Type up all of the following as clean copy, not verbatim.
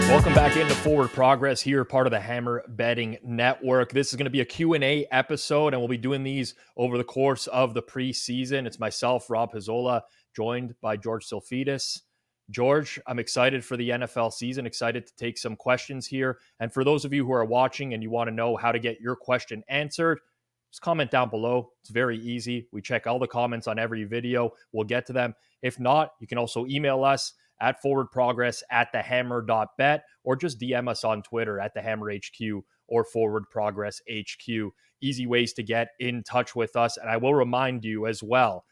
Welcome back into Forward Progress here, part of the Hammer Betting Network. This is going to be a Q&A episode, and we'll be doing these over the course of the preseason. It's myself, Rob Pizzola, joined by George Tsilifidis. George, I'm excited for the NFL season, excited to take some questions here. And for those of you who are watching and you want to know how to get your question answered, just comment down below. It's very easy. We check all the comments on every video. We'll get to them. If not, you can also email us at forwardprogress@thehammer.bet, or just DM us on Twitter at thehammerhq or forwardprogresshq. Easy ways to get in touch with us. And I will remind you as well,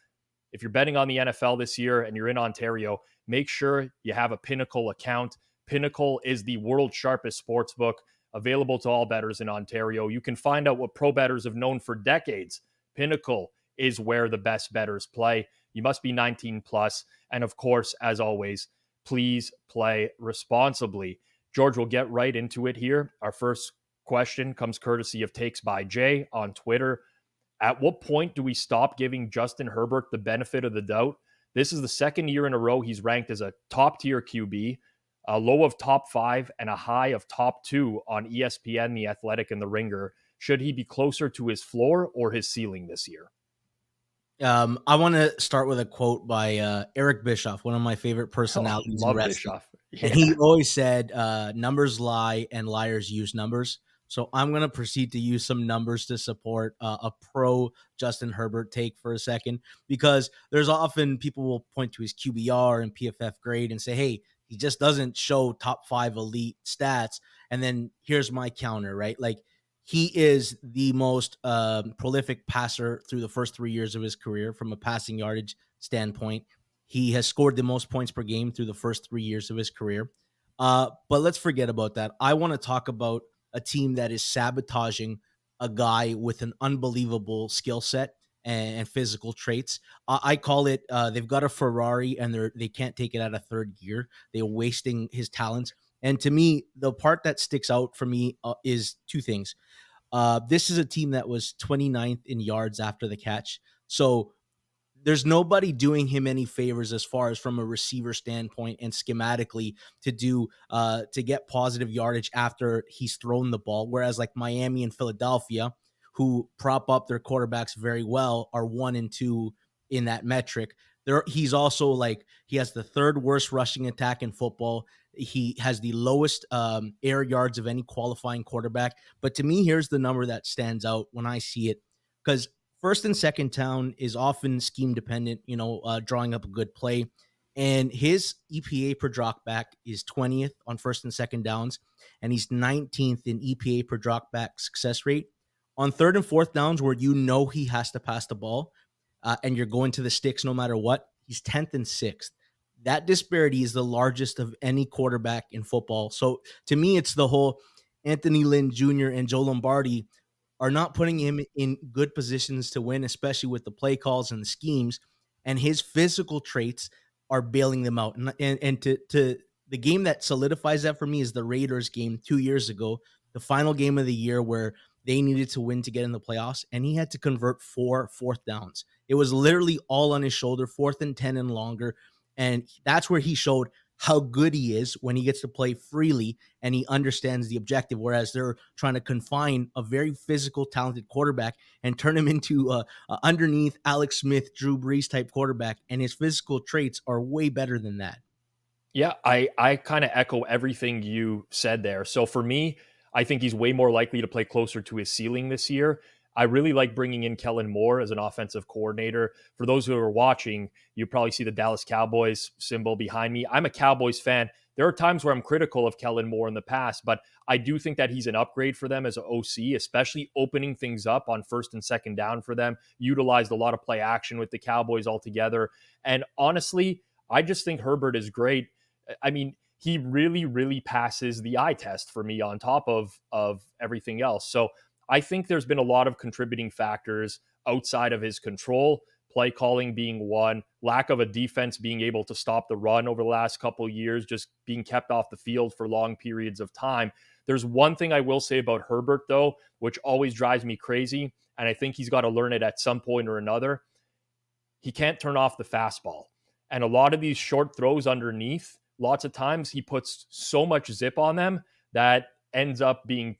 if you're betting on the NFL this year and you're in Ontario, make sure you have a Pinnacle account. Pinnacle is the world's sharpest sportsbook, available to all bettors in Ontario. You can find out what pro bettors have known for decades. Pinnacle is where the best bettors play. You must be 19 plus. And of course, as always, please play responsibly. George, we'll get right into it here. Our first question comes courtesy of Takes by Jay on Twitter. At what point do we stop giving Justin Herbert the benefit of the doubt? This is the second year in a row he's ranked as a top-tier QB, a low of top 5 and a high of top 2 on ESPN, The Athletic, and The Ringer. Should he be closer to his floor or his ceiling this year? I want to start with a quote by Eric Bischoff, one of my favorite personalities in wrestling. Bischoff. Yeah. And he always said, numbers lie and liars use numbers. So I'm going to proceed to use some numbers to support a pro Justin Herbert take for a second, because there's often people will point to his QBR and PFF grade and say, hey, he just doesn't show top 5 elite stats. And then here's my counter, right? Like, he is the most prolific passer through the first 3 years of his career from a passing yardage standpoint. He has scored the most points per game through the first 3 years of his career. But let's forget about that. I want to talk about a team that is sabotaging a guy with an unbelievable skill set and physical traits. I call it they've got a Ferrari and they can't take it out of third gear. They're wasting his talents. And to me, the part that sticks out for me is two things. This is a team that was 29th in yards after the catch. So there's nobody doing him any favors as far as from a receiver standpoint and schematically to get positive yardage after he's thrown the ball. Whereas like Miami and Philadelphia, who prop up their quarterbacks very well, are 1 and 2 in that metric. He's also he has the third worst rushing attack in football. He has the lowest air yards of any qualifying quarterback. But to me, here's the number that stands out when I see it, because first and second down is often scheme dependent, drawing up a good play. And his EPA per dropback is 20th on first and second downs, and he's 19th in EPA per dropback success rate. On third and fourth downs, where he has to pass the ball, and you're going to the sticks no matter what, he's 10th and 6th. That disparity is the largest of any quarterback in football. So to me, it's the whole Anthony Lynn Jr. and Joe Lombardi are not putting him in good positions to win, especially with the play calls and the schemes, and his physical traits are bailing them out. And to the game that solidifies that for me is the Raiders game 2 years ago, the final game of the year where they needed to win to get in the playoffs, and he had to convert 4 fourth downs. It was literally all on his shoulder, 4th and 10 and longer. And that's where he showed how good he is when he gets to play freely and he understands the objective, whereas they're trying to confine a very physical, talented quarterback and turn him into a underneath Alex Smith, Drew Brees type quarterback, and his physical traits are way better than that. Yeah, I kind of echo everything you said there. So for me, I think he's way more likely to play closer to his ceiling this year. I really like bringing in Kellen Moore as an offensive coordinator. For those who are watching, you probably see the Dallas Cowboys symbol behind me. I'm a Cowboys fan. There are times where I'm critical of Kellen Moore in the past, but I do think that he's an upgrade for them as an OC, especially opening things up on first and second down for them. Utilized a lot of play action with the Cowboys altogether. And honestly, I just think Herbert is great. I mean, he really, really passes the eye test for me on top of everything else. So I think there's been a lot of contributing factors outside of his control, play calling being one, lack of a defense being able to stop the run over the last couple of years, just being kept off the field for long periods of time. There's one thing I will say about Herbert, though, which always drives me crazy, and I think he's got to learn it at some point or another. He can't turn off the fastball. And a lot of these short throws underneath lots of times he puts so much zip on them that ends up being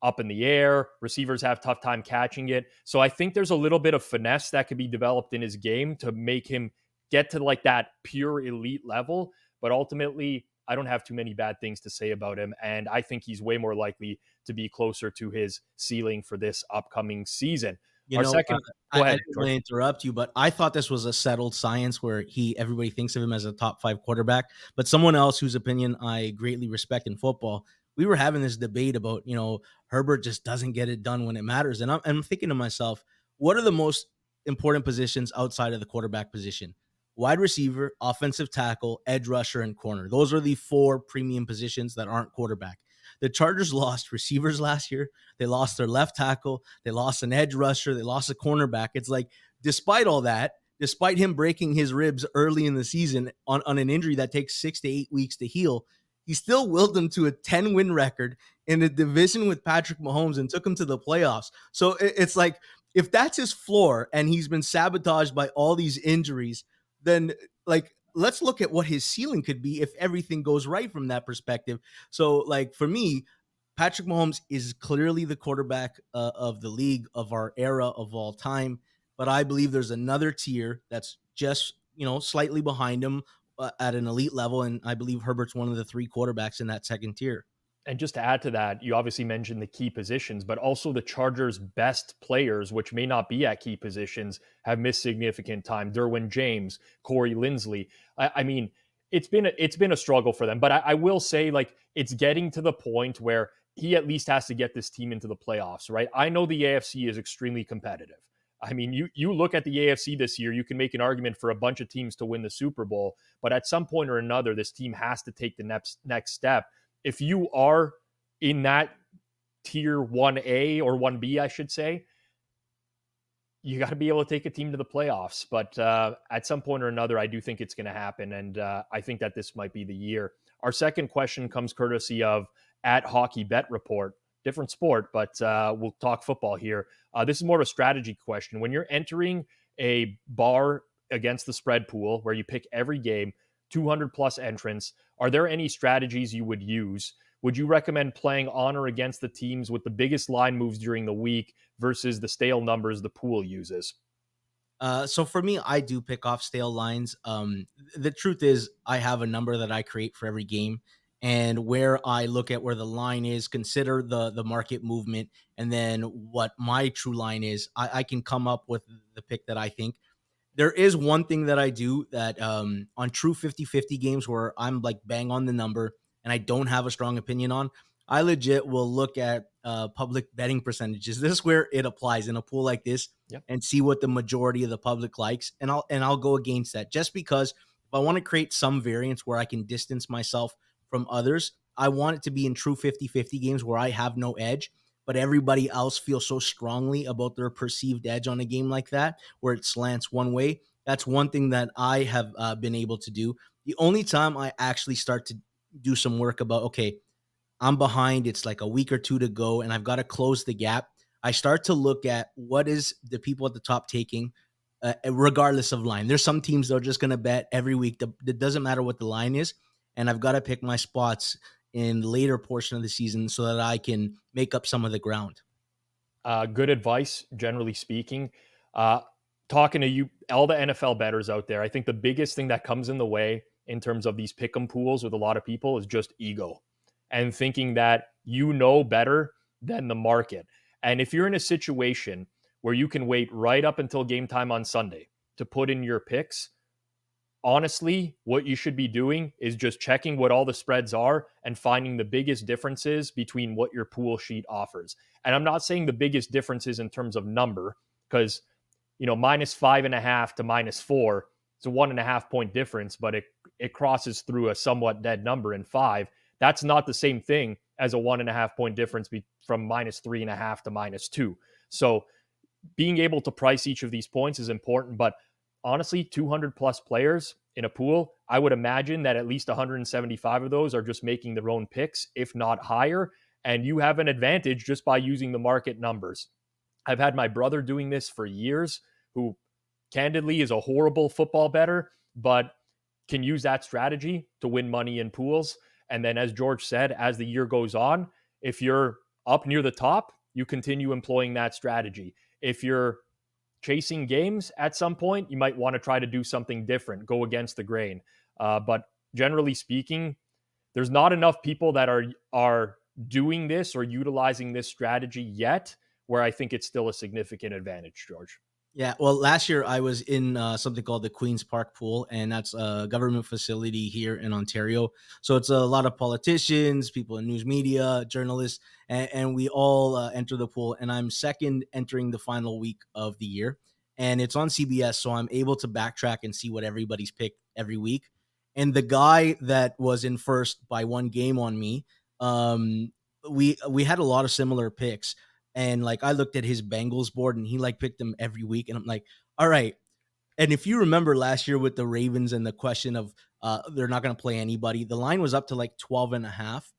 up in the air. Receivers have tough time catching it. So I think there's a little bit of finesse that could be developed in his game to make him get to like that pure elite level. But ultimately, I don't have too many bad things to say about him. And I think he's way more likely to be closer to his ceiling for this upcoming season. You Our know, second, I go I ahead, didn't want George. to interrupt you, but I thought this was a settled science where everybody thinks of him as a top 5 quarterback, but someone else whose opinion I greatly respect in football, we were having this debate about, Herbert just doesn't get it done when it matters, and I'm thinking to myself, what are the most important positions outside of the quarterback position? Wide receiver, offensive tackle, edge rusher, and corner. Those are the 4 premium positions that aren't quarterback. The Chargers lost receivers last year. They lost their left tackle. They lost an edge rusher. They lost a cornerback. It's like, despite all that, despite him breaking his ribs early in the season on an injury that takes 6 to 8 weeks to heal, he still willed them to a 10-win record in a division with Patrick Mahomes and took him to the playoffs. So it's like, if that's his floor and he's been sabotaged by all these injuries, then like, let's look at what his ceiling could be if everything goes right from that perspective. So, like, for me, Patrick Mahomes is clearly the quarterback of the league, of our era, of all time. But I believe there's another tier that's just, slightly behind him at an elite level. And I believe Herbert's one of the 3 quarterbacks in that second tier. And just to add to that, you obviously mentioned the key positions, but also the Chargers' best players, which may not be at key positions, have missed significant time. Derwin James, Corey Linsley. I mean, it's been a struggle for them. But I will say, like, it's getting to the point where he at least has to get this team into the playoffs, right? I know the AFC is extremely competitive. I mean, you look at the AFC this year, you can make an argument for a bunch of teams to win the Super Bowl, but at some point or another, this team has to take the next step. If you are in that tier 1A or 1B, I should say, you got to be able to take a team to the playoffs. But at some point or another, I do think it's going to happen. And I think that this might be the year. Our second question comes courtesy of at Hockey Bet Report. Different sport, but we'll talk football here. This is more of a strategy question. When you're entering a bar against the spread pool where you pick every game, 200 plus entrants, are there any strategies you would use? Would you recommend playing on or against the teams with the biggest line moves during the week versus the stale numbers the pool uses? So for me, I do pick off stale lines. The truth is, I have a number that I create for every game, and where I look at where the line is, consider the market movement, and then what my true line is. I can come up with the pick that I think. There is one thing that I do that on true 50-50 games where I'm like bang on the number and I don't have a strong opinion on, I legit will look at public betting percentages. This is where it applies in a pool like this Yep. and see what the majority of the public likes. And I'll go against that just because if I want to create some variance where I can distance myself from others, I want it to be in true 50-50 games where I have no edge, but everybody else feels so strongly about their perceived edge on a game like that where it slants one way. That's one thing that I have been able to do. The only time I actually start to do some work about, okay, I'm behind, it's like a week or 2 to go, and I've got to close the gap. I start to look at what is the people at the top taking, regardless of line. There's some teams that are just going to bet every week. It doesn't matter what the line is, and I've got to pick my spots in later portion of the season so that I can make up some of the ground. Good advice, generally speaking. Uh, Talking to you, all the NFL bettors out there, I think the biggest thing that comes in the way in terms of these pick'em pools with a lot of people is just ego and thinking that you know better than the market. And if you're in a situation where you can wait right up until game time on Sunday to put in your picks, honestly, what you should be doing is just checking what all the spreads are and finding the biggest differences between what your pool sheet offers. And I'm not saying the biggest differences in terms of number, because -5.5 to -4, it's a 1.5 point difference, but it crosses through a somewhat dead number in 5. That's not the same thing as a 1.5 point difference from -3.5 to -2. So being able to price each of these points is important, but honestly, 200 plus players in a pool, I would imagine that at least 175 of those are just making their own picks, if not higher. And you have an advantage just by using the market numbers. I've had my brother doing this for years, who candidly is a horrible football bettor, but can use that strategy to win money in pools. And then, as George said, as the year goes on, if you're up near the top, you continue employing that strategy. If you're chasing games at some point, you might want to try to do something different, go against the grain. But generally speaking, there's not enough people that are doing this or utilizing this strategy yet, where I think it's still a significant advantage, George. Yeah, well, last year I was in something called the Queen's Park Pool, and that's a government facility here in Ontario. So it's a lot of politicians, people in news media, journalists, and we all enter the pool. And I'm second entering the final week of the year, and it's on CBS, so I'm able to backtrack and see what everybody's picked every week. And the guy that was in first by one game on me, um, we had a lot of similar picks, and like I looked at his Bengals board and he like picked them every week. And I'm like, all right. And if you remember last year with the Ravens and the question of they're not going to play anybody, the line was up to like 12 and a half.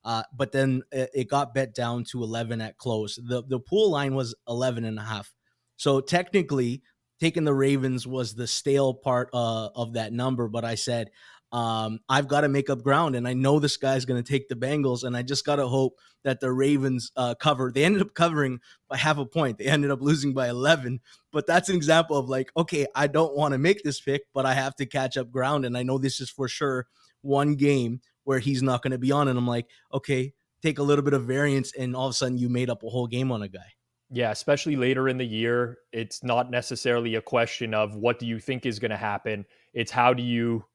But then it got bet down to 11 at close. The pool line was 11 and a half. So technically, taking the Ravens was the stale part of that number. But I said, I've got to make up ground. And I know this guy's going to take the Bengals. And I just got to hope that the Ravens cover. They ended up covering by half a point. They ended up losing by 11. But that's an example of like, okay, I don't want to make this pick, but I have to catch up ground. And I know this is for sure one game where he's not going to be on. And I'm like, okay, take a little bit of variance. And all of a sudden you made up a whole game on a guy. Yeah, especially later in the year, it's not necessarily a question of what do you think is going to happen. It's how do you,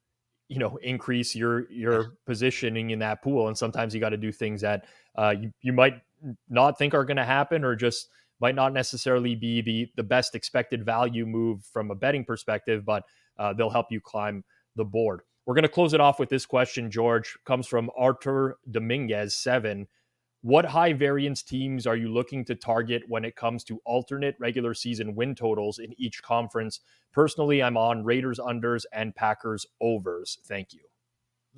increase Yeah. your positioning in that pool. And sometimes you got to do things that you might not think are going to happen, or just might not necessarily be the best expected value move from a betting perspective, but they'll help you climb the board. We're going to close it off with this question, George. Comes from Artur Dominguez 7. What high variance teams are you looking to target when it comes to alternate regular season win totals in each conference? Personally, I'm on Raiders unders and Packers overs. Thank you.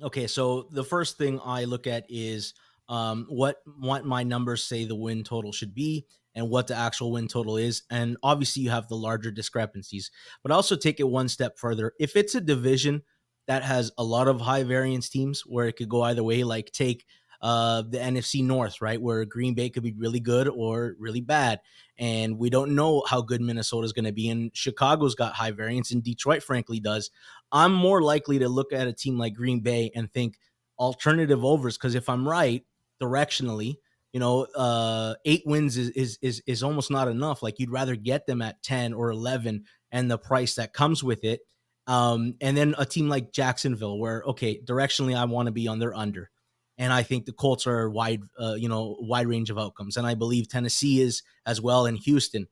Okay, so the first thing I look at is what my numbers say the win total should be and what the actual win total is. And obviously, you have the larger discrepancies, but also take it one step further. If it's a division that has a lot of high variance teams where it could go either way, like take the NFC North, right, where Green Bay could be really good or really bad, and we don't know how good Minnesota is going to be. And Chicago's got high variance, and Detroit, frankly, does. I'm more likely to look at a team like Green Bay and think alternative overs, because if I'm right directionally, 8 wins is almost not enough. Like you'd rather get them at 10 or 11 and the price that comes with it. And then a team like Jacksonville, where okay, directionally I want to be on their under, and I think the Colts are wide range of outcomes, and I believe Tennessee is as well, in Houston,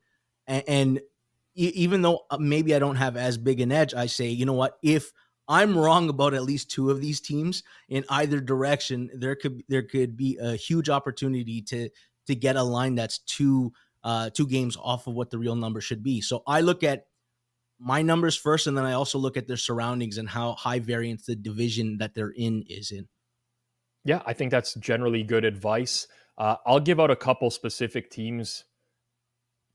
and even though maybe I don't have as big an edge, I say, you know what? If I'm wrong about at least two of these teams in either direction, there could be a huge opportunity to get a line that's two games off of what the real number should be. So I look at my numbers first, and then I also look at their surroundings and how high variance the division that they're in is in. Yeah, I think that's generally good advice. I'll give out a couple specific teams.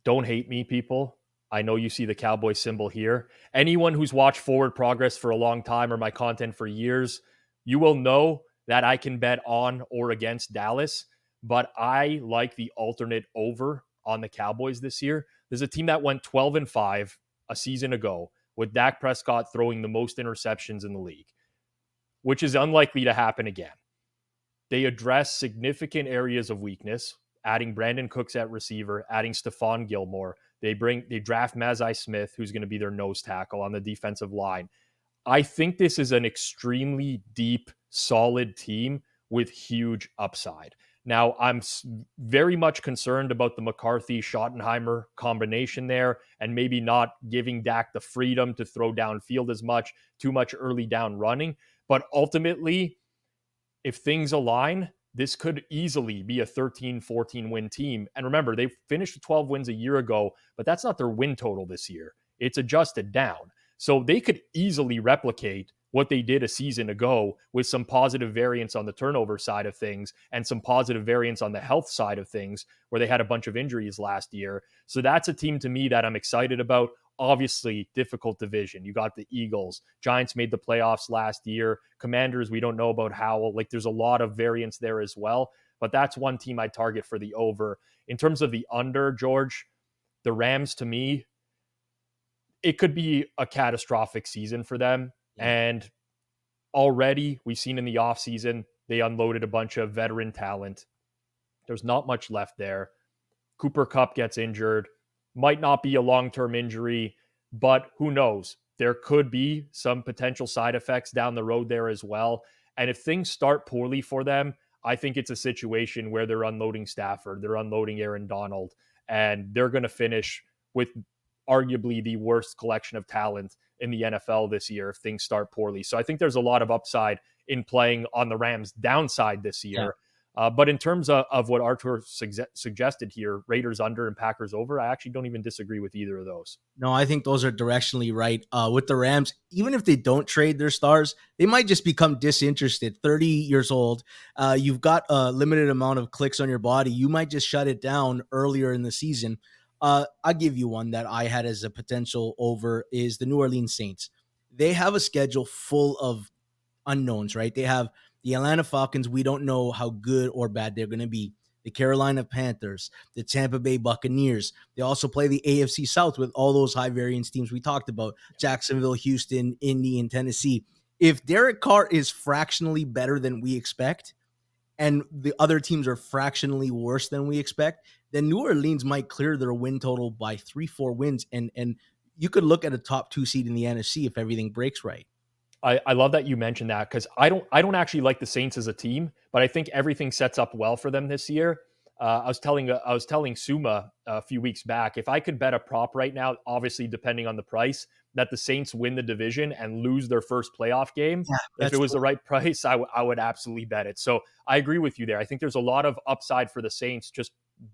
Don't hate me, people. I know you see the cowboy symbol here. Anyone who's watched Forward Progress for a long time or my content for years, you will know that I can bet on or against Dallas, but I like the alternate over on the Cowboys this year. There's a team that went 12-5 a season ago with Dak Prescott throwing the most interceptions in the league, which is unlikely to happen again. They address significant areas of weakness, adding Brandon Cooks at receiver, adding Stephon Gilmore. They draft Mazai Smith, who's going to be their nose tackle on the defensive line. I think this is an extremely deep, solid team with huge upside. Now, I'm very much concerned about the McCarthy-Schottenheimer combination there, and maybe not giving Dak the freedom to throw downfield as much, too much early down running. But ultimately, if things align, this could easily be a 13-14 win team. And remember, they finished with 12 wins a year ago, but that's not their win total this year. It's adjusted down. So they could easily replicate what they did a season ago with some positive variance on the turnover side of things and some positive variance on the health side of things, where they had a bunch of injuries last year. So that's a team to me that I'm excited about. obviously difficult division. You got the Eagles. Giants made the playoffs last year. Commanders, we don't know about Howell. Like there's a lot of variance there as well. But that's one team I target for the over. In terms of the under, George, the Rams, to me, it could be a catastrophic season for them. Yeah. And already we've seen in the offseason, they unloaded a bunch of veteran talent. There's not much left there. Cooper Kupp gets injured. Might not be a long-term injury, but who knows? There could be some potential side effects down the road there as well. And if things start poorly for them, I think it's a situation where they're unloading Stafford, they're unloading Aaron Donald, and they're going to finish with arguably the worst collection of talent in the NFL this year if things start poorly. So I think there's a lot of upside in playing on the Rams' downside this Yeah. year. But in terms of what Artur suggested here, Raiders under and Packers over, I actually don't even disagree with either of those. No, I think those are directionally right. With the Rams, even if they don't trade their stars, they might just become disinterested. 30 years old, you've got a limited amount of clicks on your body. You might just shut it down earlier in the season. I'll give you one that I had as a potential over is the New Orleans Saints. They have a schedule full of unknowns, right? They have the Atlanta Falcons. We don't know how good or bad they're going to be. The Carolina Panthers, the Tampa Bay Buccaneers. They also play the AFC South with all those high variance teams we talked about, Jacksonville, Houston, Indy, and Tennessee. If Derek Carr is fractionally better than we expect, and the other teams are fractionally worse than we expect, then New Orleans might clear their win total by 3-4 wins. And you could look at a top 2 seed in the NFC if everything breaks right. I love that you mentioned that because I don't actually like the Saints as a team, but I think everything sets up well for them this year. I was telling Suma a few weeks back, if I could bet a prop right now, obviously depending on the price, that the Saints win the division and lose their first playoff game, Yeah, if that's it was true. the right price, I would absolutely bet it. So I agree with you there. I think there's a lot of upside for the Saints just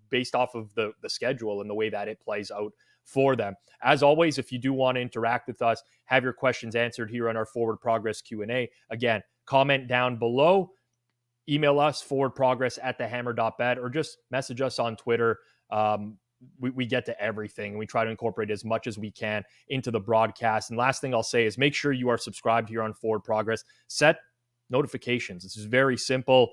based off of the schedule and the way that it plays out for them. As always, if you do want to interact with us, have your questions answered here on our Forward Progress Q&A. Again, comment down below, email us forwardprogress@thehammer.bet, or just message us on Twitter. We get to everything, and we try to incorporate as much as we can into the broadcast. And last thing I'll say is make sure you are subscribed here on Forward Progress. Set notifications. This is very simple.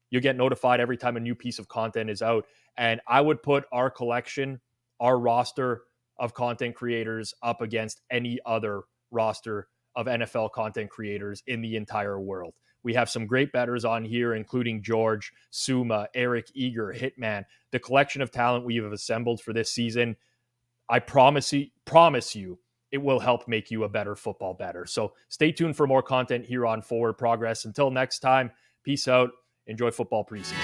You'll get notified every time a new piece of content is out. And I would put our collection, our roster of content creators up against any other roster of NFL content creators in the entire world. We have some great bettors on here, including George, Suma, Eric Eager, Hitman. The collection of talent we have assembled for this season, I promise you, it will help make you a better football bettor. So stay tuned for more content here on Forward Progress. Until next time, peace out. Enjoy football preseason.